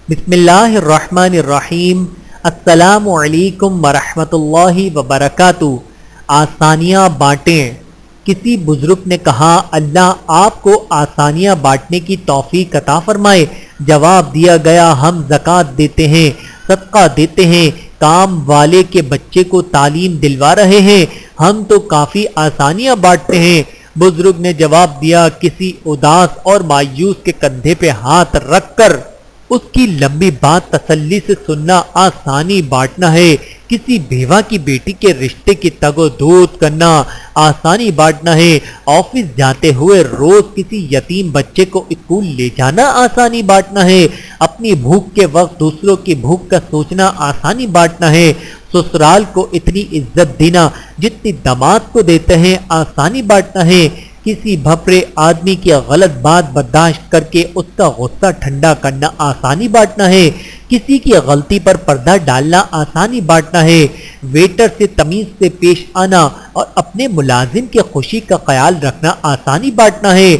بسم اللہ الرحمن الرحیم۔ السلام علیکم ورحمۃ اللہ وبرکاتہ۔ آسانیاں بانٹیں۔ کسی بزرگ نے کہا اللہ آپ کو آسانیاں بانٹنے کی توفیق عطا فرمائے۔ جواب دیا گیا ہم زکوٰۃ دیتے ہیں، صدقہ دیتے ہیں، کام والے کے بچے کو تعلیم دلوا رہے ہیں، ہم تو کافی آسانیاں بانٹتے ہیں۔ بزرگ نے جواب دیا کسی اداس اور مایوس کے کندھے پہ ہاتھ رکھ کر اس کی لمبی بات تسلی سے سننا آسانی بانٹنا ہے۔ کسی بیوہ کی بیٹی کے رشتے کی تگ و دود کرنا آسانی بانٹنا ہے۔ آفس جاتے ہوئے روز کسی یتیم بچے کو اسکول لے جانا آسانی بانٹنا ہے۔ اپنی بھوک کے وقت دوسروں کی بھوک کا سوچنا آسانی بانٹنا ہے۔ سسرال کو اتنی عزت دینا جتنی داماد کو دیتے ہیں آسانی بانٹنا ہے۔ کسی بھپرے آدمی کی غلط بات برداشت کر کے اس کا غصہ ٹھنڈا کرنا آسانی بانٹنا ہے۔ کسی کی غلطی پر پردہ ڈالنا آسانی بانٹنا ہے۔ ویٹر سے تمیز سے پیش آنا اور اپنے ملازم کی خوشی کا خیال رکھنا آسانی بانٹنا ہے۔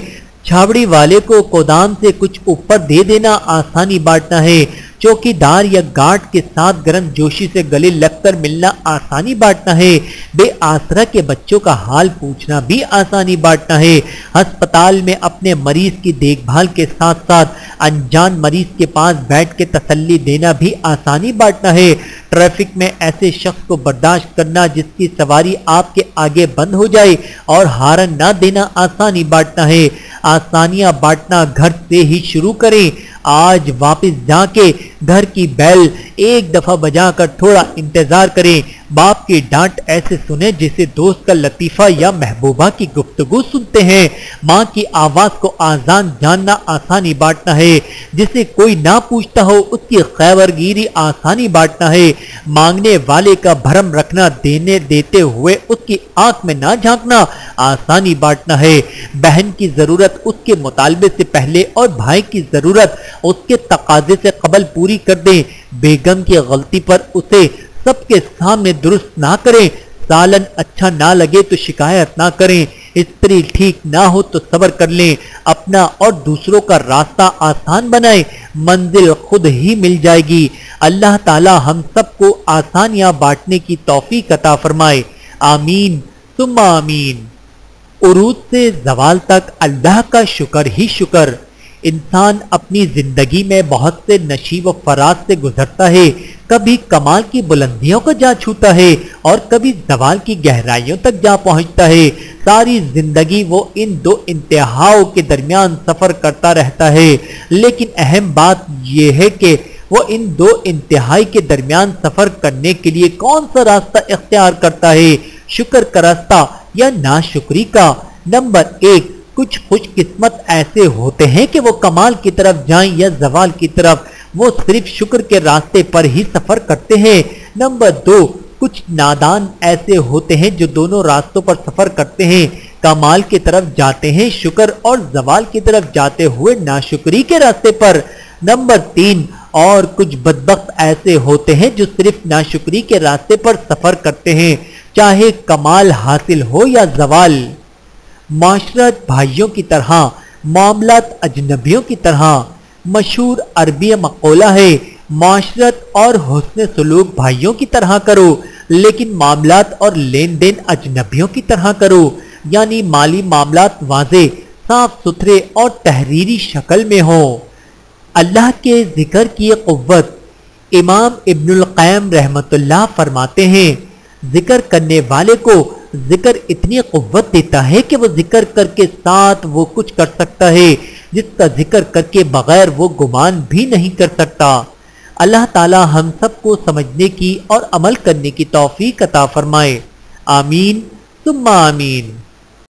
چھاوڑی والے کو گودام سے کچھ اوپر دے دینا آسانی بانٹنا ہے۔ چوکی دار یا گارڈ کے ساتھ گرم جوشی سے گلے لگ کر ملنا آسانی بانٹنا ہے۔ بے آسرا کے بچوں کا حال پوچھنا بھی آسانی بانٹنا ہے۔ ہسپتال میں اپنے مریض کی دیکھ بھال کے ساتھ ساتھ انجان مریض کے پاس بیٹھ کے تسلی دینا بھی آسانی بانٹنا ہے۔ ٹریفک میں ایسے شخص کو برداشت کرنا جس کی سواری آپ کے آگے بند ہو جائے اور ہارن نہ دینا آسانی بانٹنا ہے۔ آسانیاں بانٹنا گھر سے ہی شروع کریں۔ آج واپس جا کے گھر کی بیل ایک دفعہ بجا کر تھوڑا انتظار کریں۔ باپ کی ڈانٹ ایسے سنیں جیسے دوست کا لطیفہ یا محبوبہ کی گفتگو سنتے ہیں۔ ماں کی آواز کو آذان جاننا آسانی بانٹنا ہے۔ جسے کوئی نہ پوچھتا ہو اس کی خیبر گیری آسانی بانٹنا ہے۔ مانگنے والے کا بھرم رکھنا دینے دیتے ہوئے اس کی آنکھ میں نہ جھانکنا آسانی بانٹنا ہے۔ بہن کی ضرورت اس کے مطالبے سے پہلے اور بھائی کی ضرورت اس کے تقاضے سے قبل پوری کر دیں۔ بیگم کی غلطی پر اسے سب کے سامنے درست نہ کریں۔ سالن اچھا نہ لگے تو شکایت نہ کریں۔ استری ٹھیک نہ ہو تو صبر کر لیں۔ اپنا اور دوسروں کا راستہ آسان بنائیں، منزل خود ہی مل جائے گی۔ اللہ تعالی ہم سب کو آسانیاں بانٹنے کی توفیق عطا فرمائے، آمین ثم آمین۔ عروج سے زوال تک اللہ کا شکر ہی شکر۔ انسان اپنی زندگی میں بہت سے نشیب و فراز سے گزرتا ہے، کبھی کمال کی بلندیوں کو جا چھوتا ہے اور کبھی زوال کی گہرائیوں تک جا پہنچتا ہے۔ ساری زندگی وہ ان دو انتہاؤں کے درمیان سفر کرتا رہتا ہے، لیکن اہم بات یہ ہے کہ وہ ان دو انتہائی کے درمیان سفر کرنے کے لیے کون سا راستہ اختیار کرتا ہے، شکر کا راستہ یا ناشکری کا۔ نمبر 1، کچھ خوش قسمت ایسے ہوتے ہیں کہ وہ کمال کی طرف جائیں یا زوال کی طرف، وہ صرف شکر کے راستے پر ہی سفر کرتے ہیں۔ نمبر 2، کچھ نادان ایسے ہوتے ہیں جو دونوں راستوں پر سفر کرتے ہیں، کمال کی طرف جاتے ہیں شکر اور زوال کی طرف جاتے ہوئے ناشکری کے راستے پر۔ نمبر 3، اور کچھ بدبخت ایسے ہوتے ہیں جو صرف ناشکری کے راستے پر سفر کرتے ہیں، چاہے کمال حاصل ہو یا زوال۔ معاشرت بھائیوں کی طرح، معاملات اجنبیوں کی طرح۔ مشہور عربی مقولہ ہے، معاشرت اور حسن سلوک بھائیوں کی طرح کرو لیکن معاملات اور لین دین اجنبیوں کی طرح کرو، یعنی مالی معاملات واضح، صاف ستھرے اور تحریری شکل میں ہوں۔ اللہ کے ذکر کی قوت۔ امام ابن القیم رحمۃ اللہ فرماتے ہیں، ذکر کرنے والے کو ذکر اتنی قوت دیتا ہے کہ وہ ذکر کر کے ساتھ وہ کچھ کر سکتا ہے جس کا ذکر کر کے بغیر وہ گمان بھی نہیں کر سکتا۔ اللہ تعالی ہم سب کو سمجھنے کی اور عمل کرنے کی توفیق عطا فرمائے، آمین ثم آمین۔